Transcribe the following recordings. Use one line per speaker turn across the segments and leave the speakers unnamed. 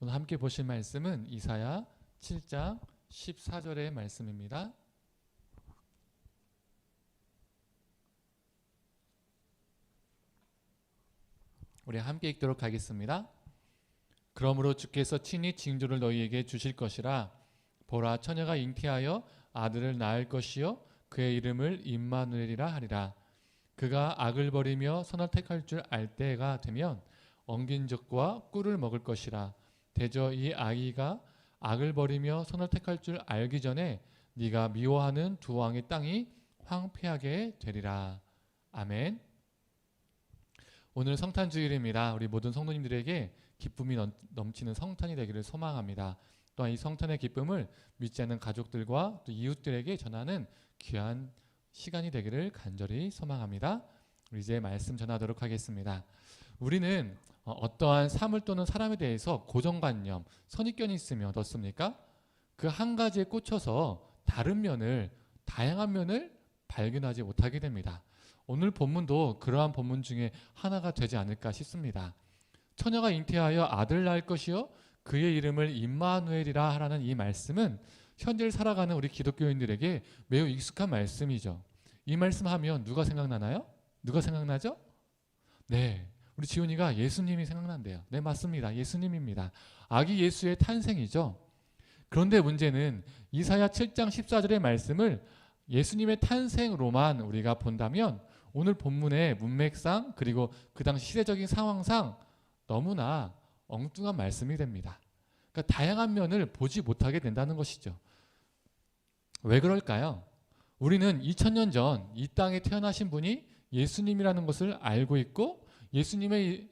오늘 함께 보실 말씀은 이사야 7장 14절의 말씀입니다. 우리 함께 읽도록 하겠습니다. 그러므로 주께서 친히 징조를 너희에게 주실 것이라. 보라, 처녀가 잉태하여 아들을 낳을 것이요 그의 이름을 임마누엘이라 하리라. 그가 악을 버리며 선을 택할 줄 알 때가 되면 엉긴 적과 꿀을 먹을 것이라. 대저 이 아이가 악을 버리며 선을 택할 줄 알기 전에 네가 미워하는 두 왕의 땅이 황폐하게 되리라. 아멘. 오늘 성탄주일입니다. 우리 모든 성도님들에게 기쁨이 넘치는 성탄이 되기를 소망합니다. 또한 이 성탄의 기쁨을 믿지 않는 가족들과 또 이웃들에게 전하는 귀한 시간이 되기를 간절히 소망합니다. 우리 이제 말씀 전하도록 하겠습니다. 우리는 어떠한 사물 또는 사람에 대해서 고정관념, 선입견이 있으면 어떻습니까? 그 한 가지에 꽂혀서 다른 면을, 다양한 면을 발견하지 못하게 됩니다. 오늘 본문도 그러한 본문 중에 하나가 되지 않을까 싶습니다. 처녀가 잉태하여 아들 낳을 것이요 그의 이름을 임마누엘이라 하라는 이 말씀은 현재를 살아가는 우리 기독교인들에게 매우 익숙한 말씀이죠. 이 말씀하면 누가 생각나나요? 누가 생각나죠? 네, 우리 지훈이가 예수님이 생각난대요. 네, 맞습니다. 예수님입니다. 아기 예수의 탄생이죠. 그런데 문제는 이사야 7장 14절의 말씀을 예수님의 탄생으로만 우리가 본다면 오늘 본문의 문맥상 그리고 그 당시 시대적인 상황상 너무나 엉뚱한 말씀이 됩니다. 그러니까 다양한 면을 보지 못하게 된다는 것이죠. 왜 그럴까요? 우리는 2000년 전 이 땅에 태어나신 분이 예수님이라는 것을 알고 있고 예수님의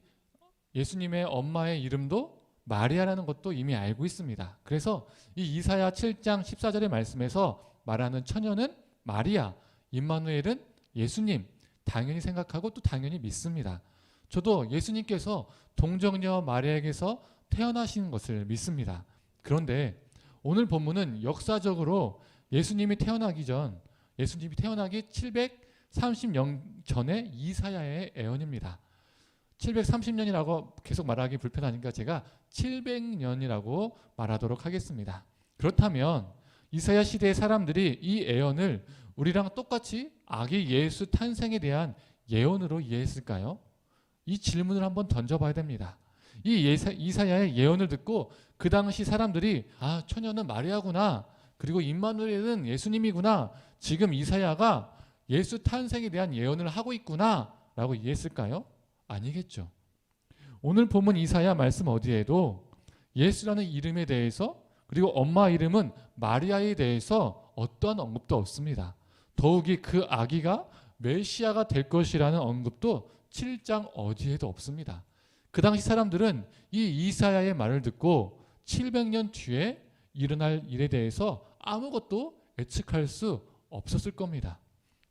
엄마의 이름도 마리아라는 것도 이미 알고 있습니다. 그래서 이 이사야 7장 14절의 말씀에서 말하는 처녀는 마리아, 임마누엘은 예수님 당연히 생각하고 또 당연히 믿습니다. 저도 예수님께서 동정녀 마리아에게서 태어나신 것을 믿습니다. 그런데 오늘 본문은 역사적으로 예수님이 태어나기 730년 전에 이사야의 예언입니다. 730년이라고 계속 말하기 불편하니까 제가 700년이라고 말하도록 하겠습니다. 그렇다면 이사야 시대의 사람들이 이 예언을 우리랑 똑같이 아기 예수 탄생에 대한 예언으로 이해했을까요? 이 질문을 한번 던져봐야 됩니다. 이 이사야의 예언을 듣고 그 당시 사람들이 처녀는 마리아구나, 그리고 임마누엘은 예수님이구나, 지금 이사야가 예수 탄생에 대한 예언을 하고 있구나 라고 이해했을까요? 아니겠죠. 오늘 본문 이사야 말씀 어디에도 예수라는 이름에 대해서 그리고 엄마 이름은 마리아에 대해서 어떠한 언급도 없습니다. 더욱이 그 아기가 메시아가 될 것이라는 언급도 7장 어디에도 없습니다. 그 당시 사람들은 이 이사야의 말을 듣고 700년 뒤에 일어날 일에 대해서 아무것도 예측할 수 없었을 겁니다.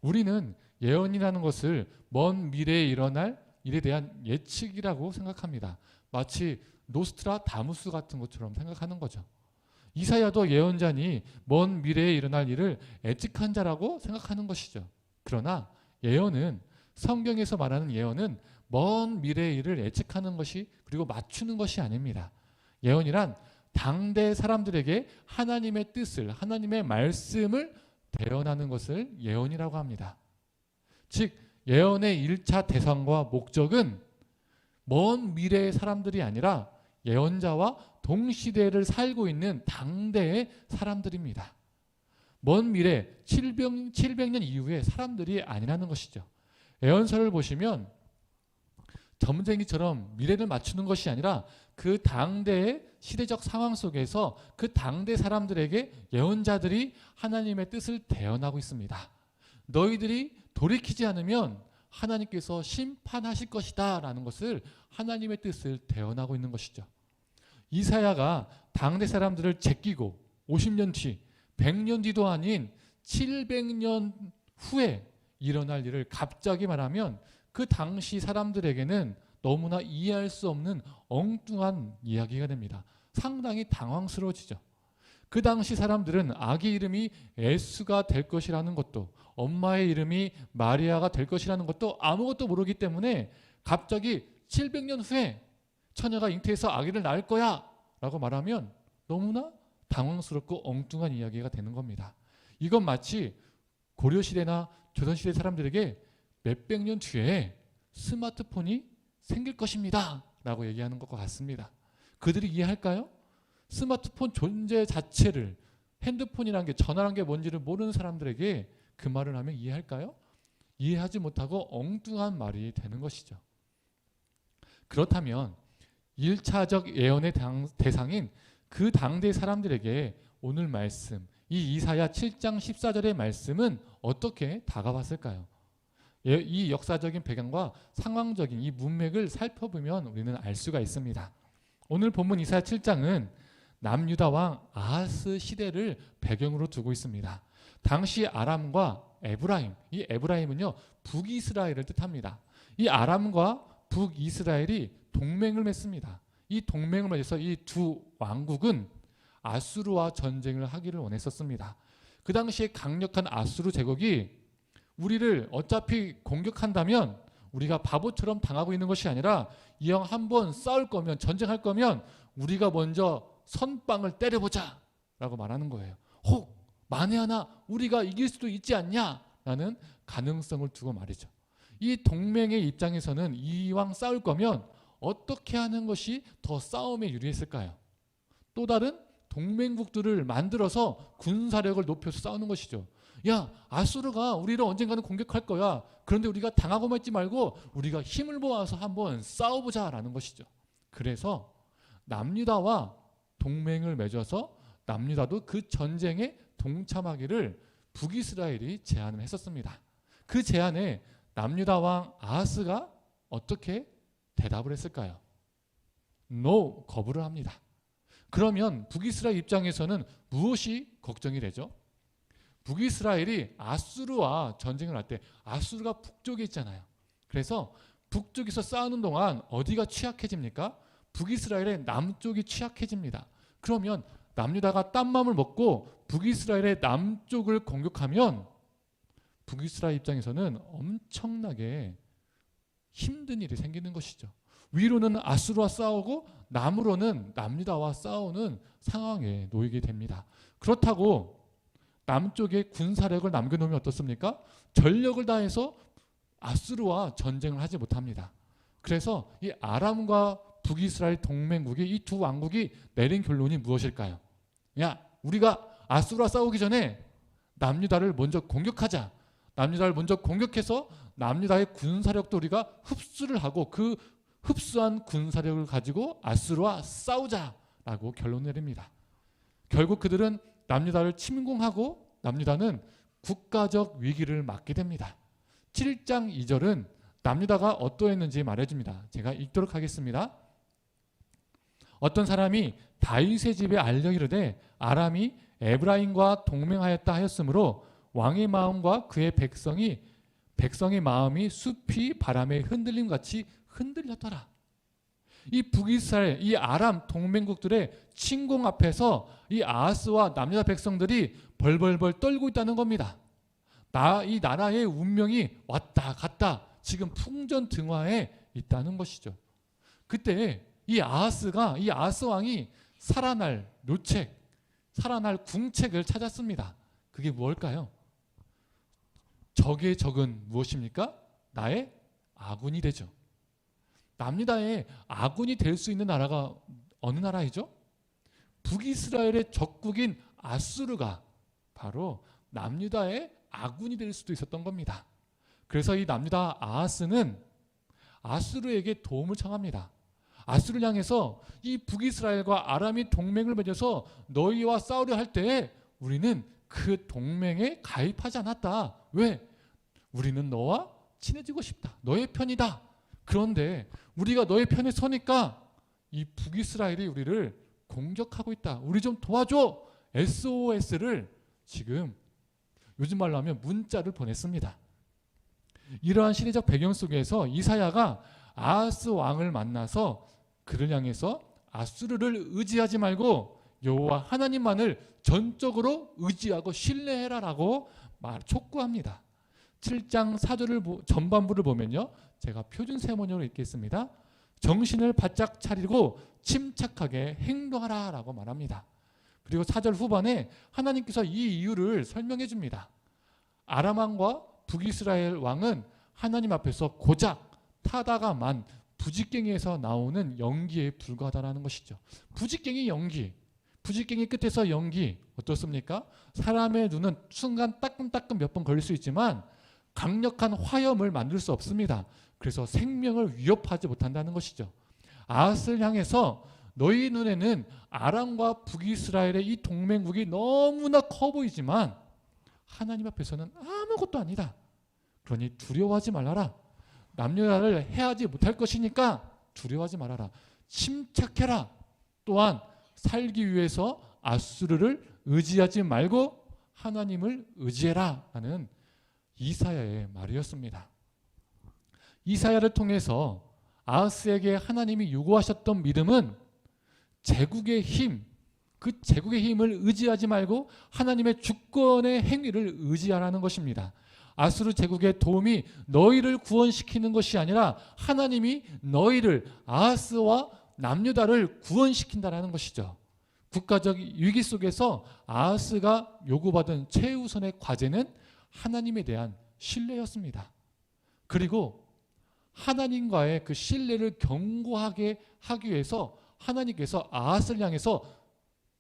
우리는 예언이라는 것을 먼 미래에 일어날 일에 대한 예측이라고 생각합니다. 마치 노스트라다무스 같은 것처럼 생각하는 거죠. 이사야도 예언자니 먼 미래에 일어날 일을 예측한 자라고 생각하는 것이죠. 그러나 예언은, 성경에서 말하는 예언은 먼 미래의 일을 예측하는 것이 그리고 맞추는 것이 아닙니다. 예언이란 당대 사람들에게 하나님의 뜻을, 하나님의 말씀을 대언하는 것을 예언이라고 합니다. 즉 예언의 1차 대상과 목적은 먼 미래의 사람들이 아니라 예언자와 동시대를 살고 있는 당대의 사람들입니다. 먼 미래 700년 이후의 사람들이 아니라는 것이죠. 예언서를 보시면 점쟁이처럼 미래를 맞추는 것이 아니라 그 당대의 시대적 상황 속에서 그 당대 사람들에게 예언자들이 하나님의 뜻을 대언하고 있습니다. 너희들이 돌이키지 않으면 하나님께서 심판하실 것이다 라는 것을, 하나님의 뜻을 대언하고 있는 것이죠. 이사야가 당대 사람들을 제끼고 50년 뒤, 100년 뒤도 아닌 700년 후에 일어날 일을 갑자기 말하면 그 당시 사람들에게는 너무나 이해할 수 없는 엉뚱한 이야기가 됩니다. 상당히 당황스러워지죠. 그 당시 사람들은 아기 이름이 예수가 될 것이라는 것도, 엄마의 이름이 마리아가 될 것이라는 것도 아무것도 모르기 때문에 갑자기 700년 후에 처녀가 잉태해서 아기를 낳을 거야 라고 말하면 너무나 당황스럽고 엉뚱한 이야기가 되는 겁니다. 이건 마치 고려시대나 조선시대 사람들에게 몇백 년 뒤에 스마트폰이 생길 것입니다 라고 얘기하는 것과 같습니다. 그들이 이해할까요? 스마트폰 존재 자체를, 핸드폰이라는 게, 전화라는 게 뭔지를 모르는 사람들에게 그 말을 하면 이해할까요? 이해하지 못하고 엉뚱한 말이 되는 것이죠. 그렇다면 1차적 예언의 대상인 그 당대 사람들에게 오늘 말씀, 이 이사야 7장 14절의 말씀은 어떻게 다가왔을까요? 이 역사적인 배경과 상황적인 이 문맥을 살펴보면 우리는 알 수가 있습니다. 오늘 본문 이사야 7장은 남유다 왕 아하스 시대를 배경으로 두고 있습니다. 당시 아람과 에브라임, 이 에브라임은요 북이스라엘을 뜻합니다. 이 아람과 북이스라엘이 동맹을 맺습니다. 이 동맹을 맺어서 이 두 왕국은 아수르와 전쟁을 하기를 원했었습니다. 그 당시에 강력한 아수르 제국이 우리를 어차피 공격한다면 우리가 바보처럼 당하고 있는 것이 아니라 이왕 한번 싸울 거면, 전쟁할 거면 우리가 먼저 선빵을 때려보자 라고 말하는 거예요. 혹 만에 하나 우리가 이길 수도 있지 않냐 라는 가능성을 두고 말이죠. 이 동맹의 입장에서는 이왕 싸울 거면 어떻게 하는 것이 더 싸움에 유리했을까요? 또 다른 동맹국들을 만들어서 군사력을 높여서 싸우는 것이죠. 야, 아수르가 우리를 언젠가는 공격할 거야. 그런데 우리가 당하고만 있지 말고 우리가 힘을 모아서 한번 싸워보자라는 것이죠. 그래서 남유다와 동맹을 맺어서 남유다도 그 전쟁에 동참하기를 북이스라엘이 제안을 했었습니다. 그 제안에 남유다 왕 아하스가 어떻게 대답을 했을까요? No, 거부를 합니다. 그러면 북이스라엘 입장에서는 무엇이 걱정이 되죠? 북이스라엘이 아수르와 전쟁을 할 때 아수르가 북쪽에 있잖아요. 그래서 북쪽에서 싸우는 동안 어디가 취약해집니까? 북이스라엘의 남쪽이 취약해집니다. 그러면 남유다가 딴 맘을 먹고 북이스라엘의 남쪽을 공격하면 북이스라엘 입장에서는 엄청나게 힘든 일이 생기는 것이죠. 위로는 아수르와 싸우고 남으로는 남유다와 싸우는 상황에 놓이게 됩니다. 그렇다고 남쪽에 군사력을 남겨놓으면 어떻습니까? 전력을 다해서 아수르와 전쟁을 하지 못합니다. 그래서 이 아람과 북이스라엘 동맹국이, 이 두 왕국이 내린 결론이 무엇일까요? 야, 우리가 아수르와 싸우기 전에 남유다를 먼저 공격하자. 남유다를 먼저 공격해서 남유다의 군사력도 우리가 흡수를 하고 그 흡수한 군사력을 가지고 아수르와 싸우자라고 결론을 내립니다. 결국 그들은 남유다를 침공하고 남유다는 국가적 위기를 맞게 됩니다. 7장 2절은 남유다가 어떠했는지 말해줍니다. 제가 읽도록 하겠습니다. 어떤 사람이 다윗의 집에 알려 이르되 아람이 에브라임과 동맹하였다 하였으므로 왕의 마음과 그의 백성의 마음이 숲이 바람에 흔들림 같이 흔들렸더라. 이 북이스라엘, 이 아람 동맹국들의 침공 앞에서 이 아하스와 남유다 백성들이 벌벌벌 떨고 있다는 겁니다. 이 나라의 운명이 왔다 갔다 지금 풍전등화에 있다는 것이죠. 그때 이 아하스 왕이 살아날 묘책, 살아날 궁책을 찾았습니다. 그게 무엇일까요? 적의 적은 무엇입니까? 나의 아군이 되죠. 남유다의 아군이 될 수 있는 나라가 어느 나라이죠? 북이스라엘의 적국인 아수르가 바로 남유다의 아군이 될 수도 있었던 겁니다. 그래서 이 남유다 아하스는 아수르에게 도움을 청합니다. 아수르를 향해서 이 북이스라엘과 아람이 동맹을 맺어서 너희와 싸우려 할 때에 우리는 그 동맹에 가입하지 않았다. 왜? 우리는 너와 친해지고 싶다. 너의 편이다. 그런데 우리가 너의 편에 서니까 이 북이스라엘이 우리를 공격하고 있다. 우리 좀 도와줘. SOS를 지금 요즘 말로 하면 문자를 보냈습니다. 이러한 시대적 배경 속에서 이사야가 아하스 왕을 만나서 그를 향해서 아수르를 의지하지 말고 여호와 하나님만을 전적으로 의지하고 신뢰해라라고 촉구합니다. 7장 4절을 전반부를 보면요. 제가 표준 세모니로 읽겠습니다. 정신을 바짝 차리고 침착하게 행동하라 라고 말합니다. 그리고 4절 후반에 하나님께서 이 이유를 설명해 줍니다. 아람 왕과 북이스라엘 왕은 하나님 앞에서 고작 타다가 부직갱이에서 나오는 연기에 불과하다는 것이죠. 부직갱이 연기, 부직갱이 끝에서 연기 어떻습니까? 사람의 눈은 순간 따끔따끔 몇 번 걸릴 수 있지만 강력한 화염을 만들 수 없습니다. 그래서 생명을 위협하지 못한다는 것이죠. 아핫을 향해서 너희 눈에는 아람과 북이스라엘의 이 동맹국이 너무나 커 보이지만 하나님 앞에서는 아무것도 아니다. 그러니 두려워하지 말아라. 남녀를 해하지 못할 것이니까 두려워하지 말아라. 침착해라. 또한 살기 위해서 아수르를 의지하지 말고 하나님을 의지해라 하는 이사야의 말이었습니다. 이사야를 통해서 아하스에게 하나님이 요구하셨던 믿음은 제국의 힘, 그 제국의 힘을 의지하지 말고 하나님의 주권의 행위를 의지하라는 것입니다. 아수르 제국의 도움이 너희를 구원시키는 것이 아니라 하나님이 너희를 아하스와 남유다를 구원시킨다라는 것이죠. 국가적 위기 속에서 아하스가 요구받은 최우선의 과제는 하나님에 대한 신뢰였습니다. 그리고 하나님과의 그 신뢰를 견고하게 하기 위해서 하나님께서 아하스를 향해서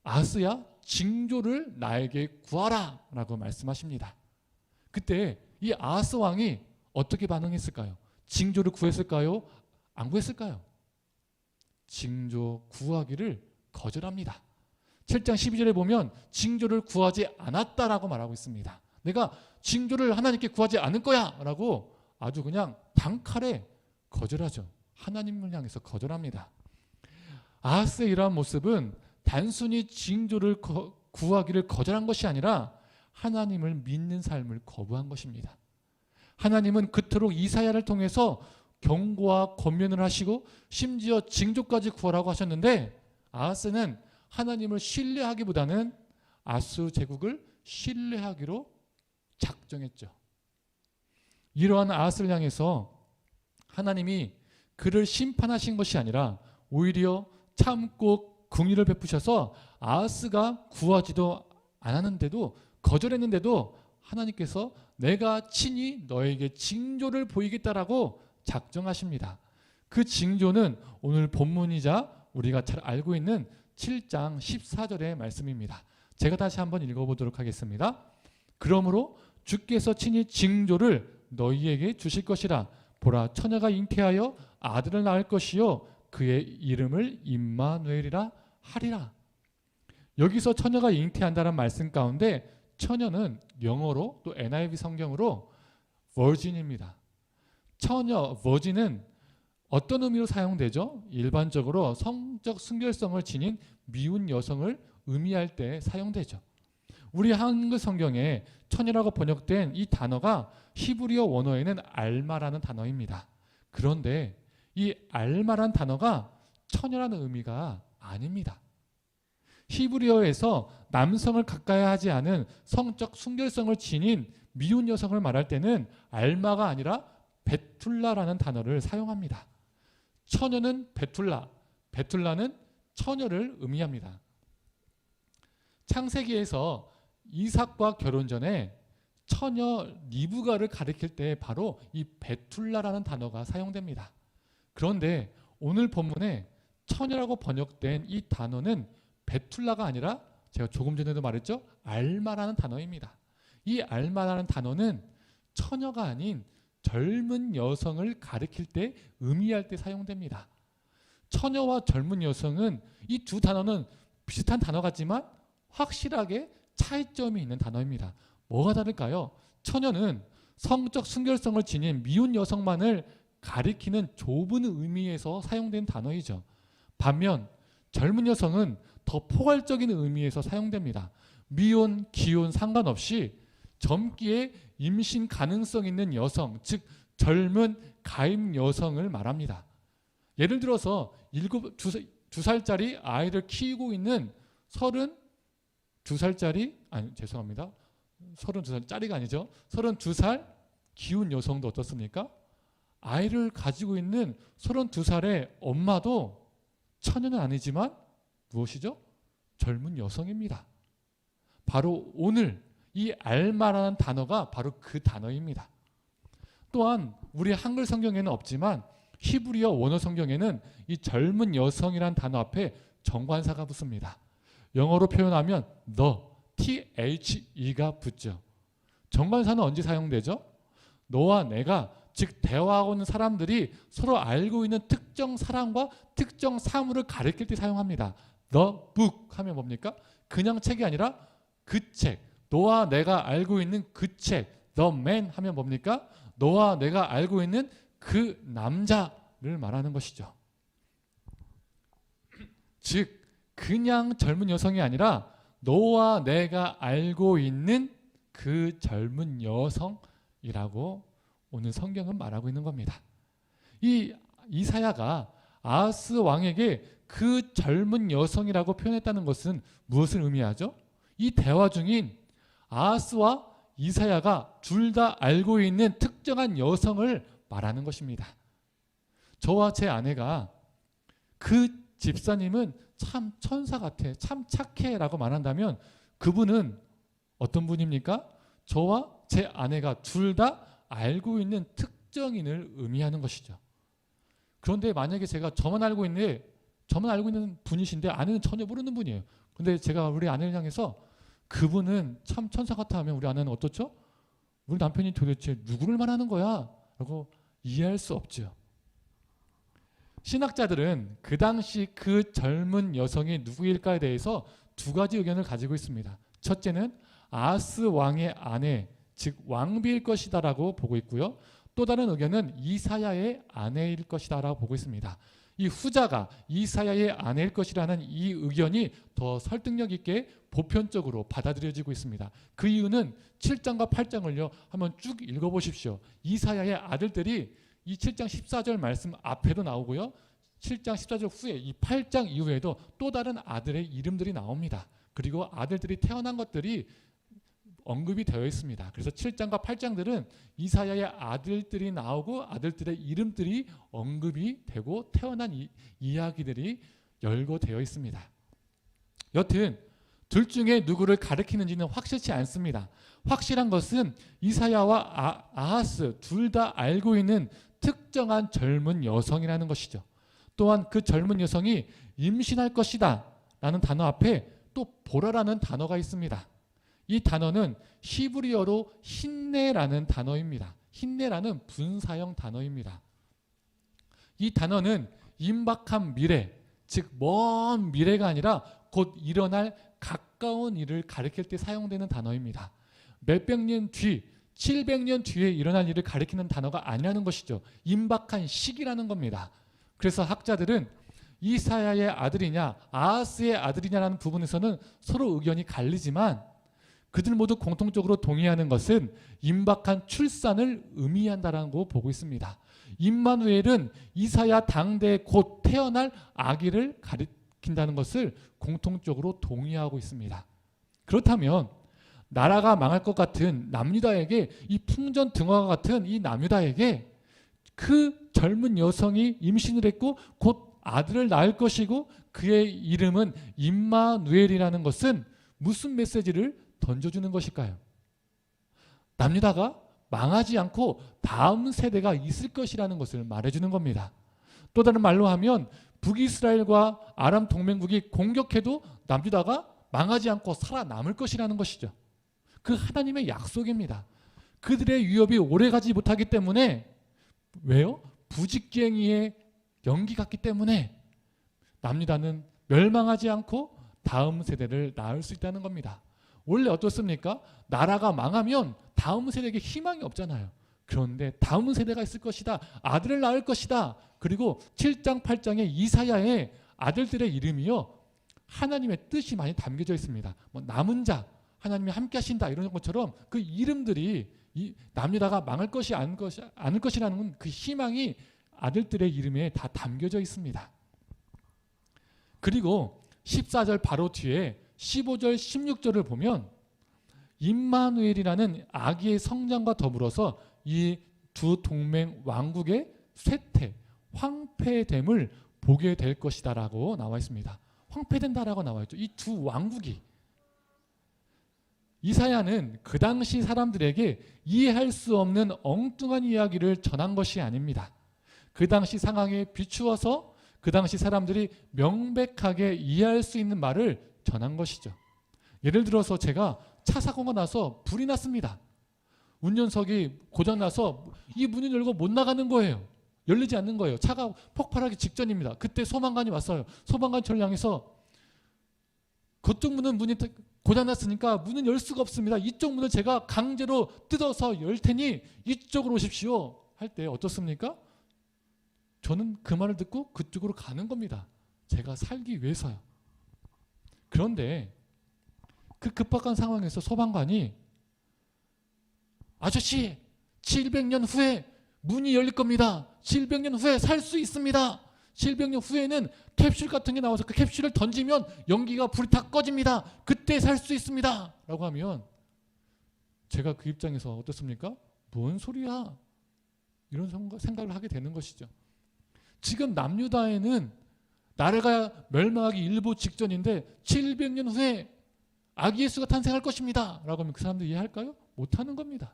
아하스야 징조를 나에게 구하라 라고 말씀하십니다. 그때 이 아하스 왕이 어떻게 반응했을까요? 징조를 구했을까요? 안 구했을까요? 징조 구하기를 거절합니다. 7장 12절에 보면 징조를 구하지 않았다라고 말하고 있습니다. 내가 징조를 하나님께 구하지 않을 거야 라고 아주 그냥 단칼에 거절하죠. 하나님을 향해서 거절합니다. 아하스의 이러한 모습은 단순히 징조를 구하기를 거절한 것이 아니라 하나님을 믿는 삶을 거부한 것입니다. 하나님은 그토록 이사야를 통해서 경고와 권면을 하시고 심지어 징조까지 구하라고 하셨는데 아하스는 하나님을 신뢰하기보다는 아수르 제국을 신뢰하기로 작정했죠. 이러한 아하스를 향해서 하나님이 그를 심판하신 것이 아니라 오히려 참고 긍휼을 베푸셔서 아하스가 구하지도 않았는데도 거절했는데도 하나님께서 내가 친히 너에게 징조를 보이겠다라고 작정하십니다. 그 징조는 오늘 본문이자 우리가 잘 알고 있는 7장 14절의 말씀입니다. 제가 다시 한번 읽어보도록 하겠습니다. 그러므로 주께서 친히 징조를 너희에게 주실 것이라. 보라, 처녀가 잉태하여 아들을 낳을 것이요 그의 이름을 임마누엘이라 하리라. 여기서 처녀가 잉태한다는 말씀 가운데 처녀는 영어로 또 NIV 성경으로 virgin입니다. 처녀, virgin은 어떤 의미로 사용되죠? 일반적으로 성적 순결성을 지닌 미운 여성을 의미할 때 사용되죠. 우리 한글 성경에 처녀라고 번역된 이 단어가 히브리어 원어에는 알마라는 단어입니다. 그런데 이 알마란 단어가 처녀라는 의미가 아닙니다. 히브리어에서 남성을 가까이 하지 않은 성적 순결성을 지닌 미운 여성을 말할 때는 알마가 아니라 베툴라라는 단어를 사용합니다. 처녀는 베툴라, 베툴라는 처녀를 의미합니다. 창세기에서 이삭과 결혼 전에 처녀 리브가를 가리킬 때 바로 이 베툴라라는 단어가 사용됩니다. 그런데 오늘 본문에 처녀라고 번역된 이 단어는 베툴라가 아니라 제가 조금 전에도 말했죠. 알마라는 단어입니다. 이 알마라는 단어는 처녀가 아닌 젊은 여성을 가리킬 때 의미할 때 사용됩니다. 처녀와 젊은 여성은 이 두 단어는 비슷한 단어 같지만 확실하게 차이점이 있는 단어입니다. 뭐가 다를까요? 처녀는 성적 순결성을 지닌 미운 여성만을 가리키는 좁은 의미에서 사용된 단어이죠. 반면 젊은 여성은 더 포괄적인 의미에서 사용됩니다. 미혼, 기혼 상관없이 젊기에 임신 가능성 있는 여성, 즉 젊은 가임 여성을 말합니다. 예를 들어서 2살짜리 아이를 키우고 있는 32살짜리, 아니 죄송합니다. 32살짜리가 아니죠. 32살 기혼 여성도 어떻습니까? 아이를 가지고 있는 32살의 엄마도 처녀는 아니지만 무엇이죠? 젊은 여성입니다. 바로 오늘 이 알마라는 단어가 바로 그 단어입니다. 또한 우리 한글 성경에는 없지만 히브리어 원어 성경에는 이 젊은 여성이란 단어 앞에 정관사가 붙습니다. 영어로 표현하면 THE가 붙죠. 정관사는 언제 사용되죠? 너와 내가, 즉 대화하고 있는 사람들이 서로 알고 있는 특정 사람과 특정 사물을 가리킬 때 사용합니다. The book 하면 뭡니까? 그냥 책이 아니라 그 책, 너와 내가 알고 있는 그 책. The man 하면 뭡니까? 너와 내가 알고 있는 그 남자를 말하는 것이죠. 즉 그냥 젊은 여성이 아니라 너와 내가 알고 있는 그 젊은 여성이라고 오늘 성경은 말하고 있는 겁니다. 이 이사야가 아하스 왕에게 그 젊은 여성이라고 표현했다는 것은 무엇을 의미하죠? 이 대화 중인 아하스와 이사야가 둘 다 알고 있는 특정한 여성을 말하는 것입니다. 저와 제 아내가 그 집사님은 참 천사 같아, 참 착해 라고 말한다면 그분은 어떤 분입니까? 저와 제 아내가 둘 다 알고 있는 특정인을 의미하는 것이죠. 그런데 만약에 제가 저만 알고 있는 분이신데 아내는 전혀 모르는 분이에요. 근데 제가 우리 아내를 향해서 그분은 참 천사 같아 하면 우리 아내는 어떻죠? 우리 남편이 도대체 누구를 말하는 거야? 라고 이해할 수 없죠. 신학자들은 그 당시 그 젊은 여성이 누구일까에 대해서 두 가지 의견을 가지고 있습니다. 첫째는 아하스 왕의 아내, 즉 왕비일 것이다 라고 보고 있고요. 또 다른 의견은 이사야의 아내일 것이다 라고 보고 있습니다. 이 후자가 이사야의 아내일 것이라는 이 의견이 더 설득력 있게 보편적으로 받아들여지고 있습니다. 그 이유는 7장과 8장을요 한번 쭉 읽어보십시오. 이사야의 아들들이 이 7장 14절 말씀 앞에도 나오고요. 7장 14절 후에 이 8장 이후에도 또 다른 아들의 이름들이 나옵니다. 그리고 아들들이 태어난 것들이 언급이 되어 있습니다. 그래서 7장과 8장들은 이사야의 아들들이 나오고 아들들의 이름들이 언급이 되고 태어난 이야기들이 열거되어 있습니다. 여튼 둘 중에 누구를 가리키는지는 확실치 않습니다. 확실한 것은 이사야와 아하스 둘 다 알고 있는 특정한 젊은 여성이라는 것이죠. 또한 그 젊은 여성이 임신할 것이다 라는 단어 앞에 또 보라라는 단어가 있습니다. 이 단어는 히브리어로 힌네라는 단어입니다. 힌네라는 분사형 단어입니다. 이 단어는 임박한 미래, 즉 먼 미래가 아니라 곧 일어날 가까운 일을 가리킬 때 사용되는 단어입니다. 몇백 년 뒤, 700년 뒤에 일어날 일을 가리키는 단어가 아니라는 것이죠. 임박한 시기라는 겁니다. 그래서 학자들은 이사야의 아들이냐 아하스의 아들이냐라는 부분에서는 서로 의견이 갈리지만 그들 모두 공통적으로 동의하는 것은 임박한 출산을 의미한다라고 보고 있습니다. 임마누엘은 이사야 당대에 곧 태어날 아기를 가리킨다는 것을 공통적으로 동의하고 있습니다. 그렇다면 나라가 망할 것 같은 남유다에게 이 풍전등화와 같은 이 남유다에게 그 젊은 여성이 임신을 했고 곧 아들을 낳을 것이고 그의 이름은 임마누엘이라는 것은 무슨 메시지를 던져주는 것일까요? 남유다가 망하지 않고 다음 세대가 있을 것이라는 것을 말해주는 겁니다. 또 다른 말로 하면 북이스라엘과 아람 동맹국이 공격해도 남유다가 망하지 않고 살아남을 것이라는 것이죠. 그 하나님의 약속입니다. 그들의 위협이 오래가지 못하기 때문에 왜요? 부직갱이의 연기 같기 때문에 남유다는 멸망하지 않고 다음 세대를 낳을 수 있다는 겁니다. 원래 어떻습니까? 나라가 망하면 다음 세대에게 희망이 없잖아요. 그런데 다음 세대가 있을 것이다. 아들을 낳을 것이다. 그리고 7장 8장의 이사야의 아들들의 이름이요 하나님의 뜻이 많이 담겨져 있습니다. 뭐 남은 자, 하나님이 함께 하신다 이런 것처럼 그 이름들이 이 남유다가 망할 것이 않을 것이라는 그 희망이 아들들의 이름에 다 담겨져 있습니다. 그리고 14절 바로 뒤에 15절 16절을 보면 임마누엘이라는 아기의 성장과 더불어서 이 두 동맹 왕국의 쇠퇴, 황폐됨을 보게 될 것이다라고 나와 있습니다. 황폐된다라고 나와 있죠. 이 두 왕국이. 이사야는 그 당시 사람들에게 이해할 수 없는 엉뚱한 이야기를 전한 것이 아닙니다. 그 당시 상황에 비추어서 그 당시 사람들이 명백하게 이해할 수 있는 말을 전한 것이죠. 예를 들어서 제가 차 사고가 나서 불이 났습니다. 운전석이 고장나서 이 문을 열고 못 나가는 거예요. 열리지 않는 거예요. 차가 폭발하기 직전입니다. 그때 소방관이 왔어요. 소방관 저를 향해서 그쪽 문이 고장났으니까 문은 열 수가 없습니다. 이쪽 문을 제가 강제로 뜯어서 열 테니 이쪽으로 오십시오. 할 때 어떻습니까? 저는 그 말을 듣고 그쪽으로 가는 겁니다. 제가 살기 위해서요. 그런데 그 급박한 상황에서 소방관이 아저씨 700년 후에 문이 열릴 겁니다. 700년 후에 살 수 있습니다. 700년 후에는 캡슐 같은 게 나와서 그 캡슐을 던지면 연기가 불이 다 꺼집니다. 그때 살 수 있습니다. 라고 하면 제가 그 입장에서 어떻습니까? 뭔 소리야? 이런 생각을 하게 되는 것이죠. 지금 남유다에는 나라가 멸망하기 일보 직전인데 700년 후에 아기 예수가 탄생할 것입니다. 라고 하면 그 사람들 이해할까요? 못하는 겁니다.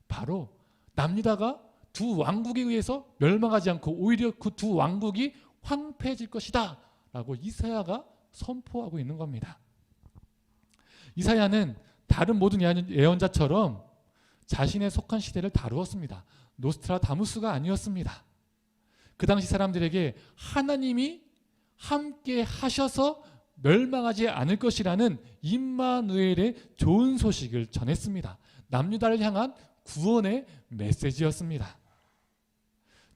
바로 남유다가 두 왕국에 의해서 멸망하지 않고 오히려 그 두 왕국이 황폐해질 것이다 라고 이사야가 선포하고 있는 겁니다. 이사야는 다른 모든 예언자처럼 자신의 속한 시대를 다루었습니다. 노스트라다무스가 아니었습니다. 그 당시 사람들에게 하나님이 함께 하셔서 멸망하지 않을 것이라는 임마누엘의 좋은 소식을 전했습니다. 남유다를 향한 구원의 메시지였습니다.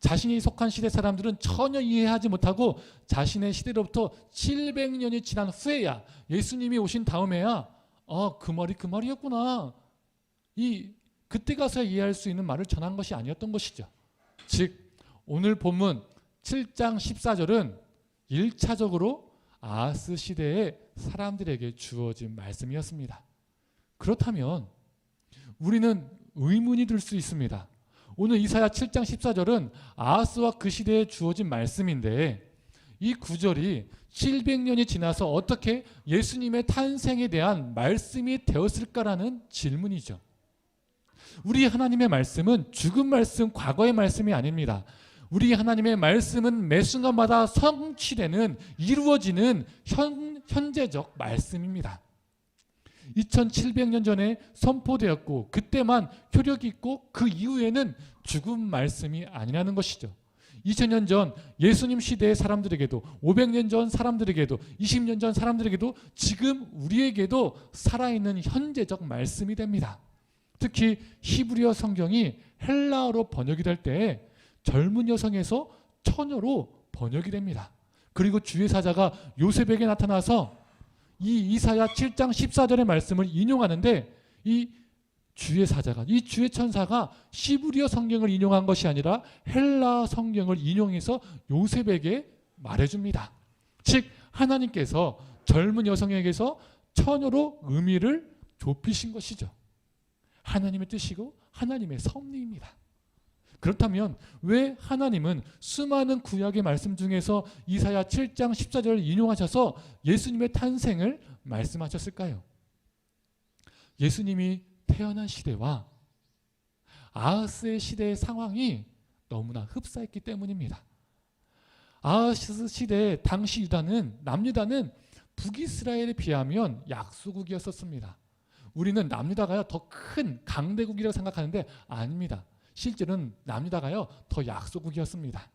자신이 속한 시대 사람들은 전혀 이해하지 못하고 자신의 시대로부터 700년이 지난 후에야 예수님이 오신 다음에야 그 말이 그 말이었구나. 그때 가서 이해할 수 있는 말을 전한 것이 아니었던 것이죠. 즉 오늘 본문 7장 14절은 1차적으로 아하스 시대의 사람들에게 주어진 말씀이었습니다. 그렇다면 우리는 의문이 들 수 있습니다. 오늘 이사야 7장 14절은 아하스와 그 시대에 주어진 말씀인데 이 구절이 700년이 지나서 어떻게 예수님의 탄생에 대한 말씀이 되었을까라는 질문이죠. 우리 하나님의 말씀은 죽은 말씀, 과거의 말씀이 아닙니다. 우리 하나님의 말씀은 매 순간마다 성취되는, 이루어지는 현재적 말씀입니다. 2700년 전에 선포되었고 그때만 효력이 있고 그 이후에는 죽은 말씀이 아니라는 것이죠. 2000년 전 예수님 시대의 사람들에게도 500년 전 사람들에게도 20년 전 사람들에게도 지금 우리에게도 살아있는 현재적 말씀이 됩니다. 특히 히브리어 성경이 헬라어로 번역이 될 때 젊은 여성에서 처녀로 번역이 됩니다. 그리고 주의 사자가 요셉에게 나타나서 이 이사야 7장 14절의 말씀을 인용하는데 이 주의 사자가, 이 주의 천사가 시브리어 성경을 인용한 것이 아니라 헬라 성경을 인용해서 요셉에게 말해줍니다. 즉 하나님께서 젊은 여성에게서 처녀로 의미를 좁히신 것이죠. 하나님의 뜻이고 하나님의 섭리입니다. 그렇다면 왜 하나님은 수많은 구약의 말씀 중에서 이사야 7장 14절을 인용하셔서 예수님의 탄생을 말씀하셨을까요? 예수님이 태어난 시대와 아하스의 시대의 상황이 너무나 흡사했기 때문입니다. 아하스 시대 당시 남유다는 북이스라엘에 비하면 약소국이었었습니다. 우리는 남유다가 더 큰 강대국이라고 생각하는데 아닙니다. 실제로는 남유다가요 더 약소국이었습니다.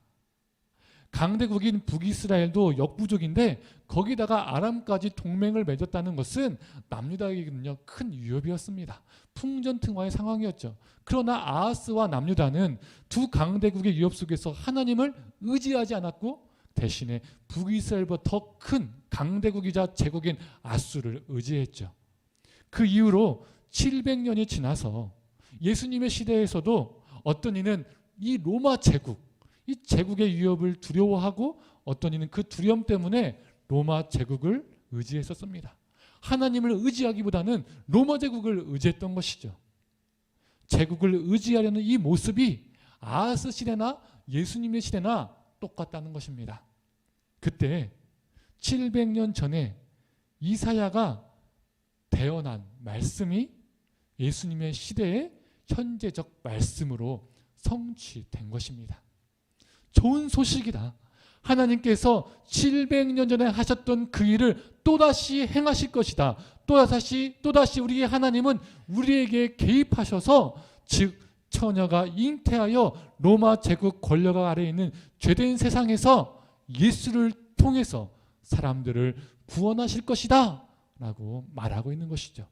강대국인 북이스라엘도 역부족인데 거기다가 아람까지 동맹을 맺었다는 것은 남유다에게는요 큰 위협이었습니다. 풍전등화의 상황이었죠. 그러나 아하스와 남유다는 두 강대국의 위협 속에서 하나님을 의지하지 않았고 대신에 북이스라엘보다 더 큰 강대국이자 제국인 아수를 의지했죠. 그 이후로 700년이 지나서 예수님의 시대에서도 어떤 이는 이 로마 제국, 이 제국의 위협을 두려워하고 어떤 이는 그 두려움 때문에 로마 제국을 의지했었습니다. 하나님을 의지하기보다는 로마 제국을 의지했던 것이죠. 제국을 의지하려는 이 모습이 아하스 시대나 예수님의 시대나 똑같다는 것입니다. 그때 700년 전에 이사야가 대언한 말씀이 예수님의 시대의 현재적 말씀으로 성취된 것입니다. 좋은 소식이다. 하나님께서 700년 전에 하셨던 그 일을 또다시 행하실 것이다. 또다시 우리의 하나님은 우리에게 개입하셔서, 즉 처녀가 잉태하여 로마 제국 권력 아래에 있는 죄된 세상에서 예수를 통해서 사람들을 구원하실 것이다 라고 말하고 있는 것이죠.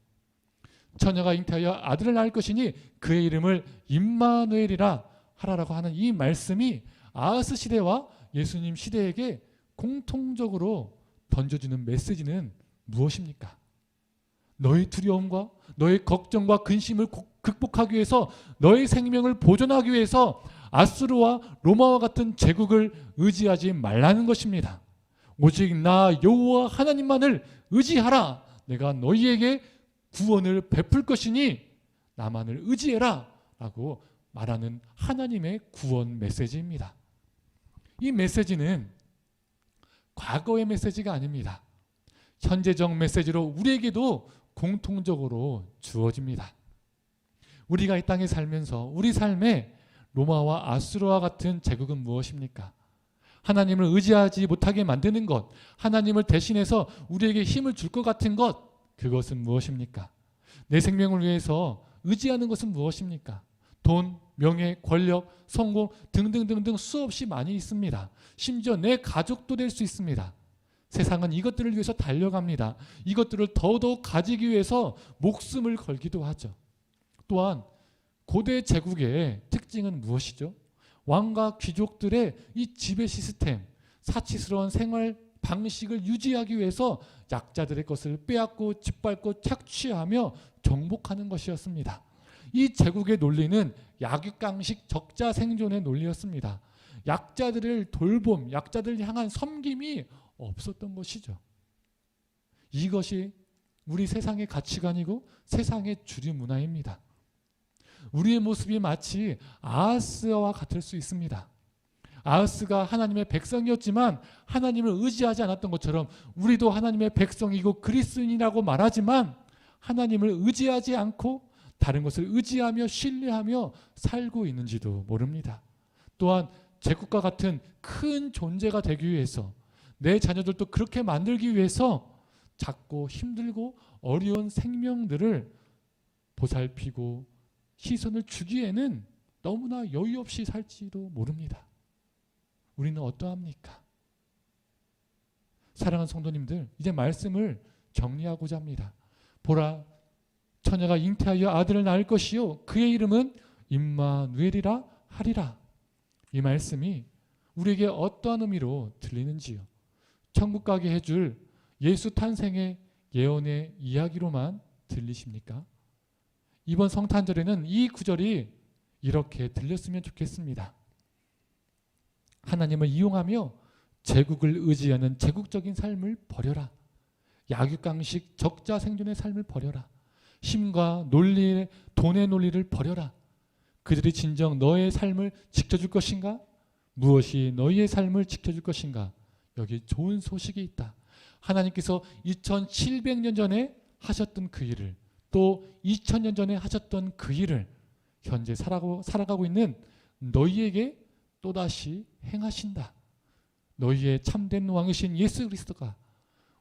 처녀가 잉태하여 아들을 낳을 것이니 그의 이름을 임마누엘이라 하라라고 하는 이 말씀이 아하스 시대와 예수님 시대에게 공통적으로 던져주는 메시지는 무엇입니까? 너의 두려움과 너의 걱정과 근심을 극복하기 위해서, 너의 생명을 보존하기 위해서 아수르와 로마와 같은 제국을 의지하지 말라는 것입니다. 오직 나 여호와 하나님만을 의지하라. 내가 너희에게 구원을 베풀 것이니 나만을 의지해라 라고 말하는 하나님의 구원 메시지입니다. 이 메시지는 과거의 메시지가 아닙니다. 현재적 메시지로 우리에게도 공통적으로 주어집니다. 우리가 이 땅에 살면서 우리 삶에 로마와 아수르와 같은 제국은 무엇입니까? 하나님을 의지하지 못하게 만드는 것, 하나님을 대신해서 우리에게 힘을 줄 것 같은 것, 그것은 무엇입니까? 내 생명을 위해서 의지하는 것은 무엇입니까? 돈, 명예, 권력, 성공 등등등등 수없이 많이 있습니다. 심지어 내 가족도 될 수 있습니다. 세상은 이것들을 위해서 달려갑니다. 이것들을 더더욱 가지기 위해서 목숨을 걸기도 하죠. 또한 고대 제국의 특징은 무엇이죠? 왕과 귀족들의 이 지배 시스템, 사치스러운 생활 방식을 유지하기 위해서 약자들의 것을 빼앗고 짓밟고 착취하며 정복하는 것이었습니다. 이 제국의 논리는 약육강식 적자 생존의 논리였습니다. 약자들을 돌봄, 약자들을 향한 섬김이 없었던 것이죠. 이것이 우리 세상의 가치관이고 세상의 주류 문화입니다. 우리의 모습이 마치 아하스와 같을 수 있습니다. 아하스가 하나님의 백성이었지만 하나님을 의지하지 않았던 것처럼 우리도 하나님의 백성이고 그리스도인이라고 말하지만 하나님을 의지하지 않고 다른 것을 의지하며 신뢰하며 살고 있는지도 모릅니다. 또한 제국과 같은 큰 존재가 되기 위해서, 내 자녀들도 그렇게 만들기 위해서 작고 힘들고 어려운 생명들을 보살피고 시선을 주기에는 너무나 여유 없이 살지도 모릅니다. 우리는 어떠합니까? 사랑하는 성도님들, 이제 말씀을 정리하고자 합니다. 보라, 처녀가 잉태하여 아들을 낳을 것이요 그의 이름은 임마누엘이라 하리라. 이 말씀이 우리에게 어떠한 의미로 들리는지요? 천국 가게 해줄 예수 탄생의 예언의 이야기로만 들리십니까? 이번 성탄절에는 이 구절이 이렇게 들렸으면 좋겠습니다. 하나님을 이용하며 제국을 의지하는 제국적인 삶을 버려라. 약육강식 적자 생존의 삶을 버려라. 힘과 논리, 돈의 논리를 버려라. 그들이 진정 너의 삶을 지켜줄 것인가? 무엇이 너희의 삶을 지켜줄 것인가? 여기 좋은 소식이 있다. 하나님께서 2700년 전에 하셨던 그 일을, 또 2000년 전에 하셨던 그 일을 현재 살아가고 있는 너희에게 또다시 행하신다. 너희의 참된 왕이신 예수 그리스도가,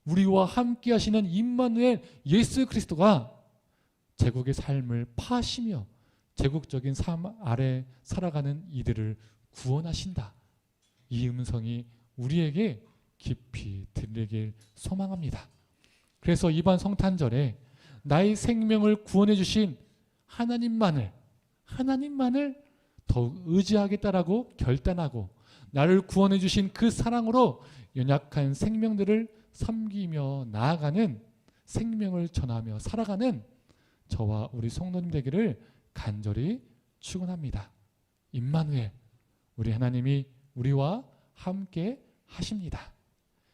우리와 함께 하시는 임마누엘 예수 그리스도가 제국의 삶을 파하시며 제국적인 삶 아래 살아가는 이들을 구원하신다. 이 음성이 우리에게 깊이 들리길 소망합니다. 그래서 이번 성탄절에 나의 생명을 구원해 주신 하나님만을 더욱 의지하겠다라고 결단하고, 나를 구원해 주신 그 사랑으로 연약한 생명들을 섬기며 나아가는, 생명을 전하며 살아가는 저와 우리 성도님 되기를 간절히 축원합니다. 임마누엘, 우리 하나님이 우리와 함께 하십니다.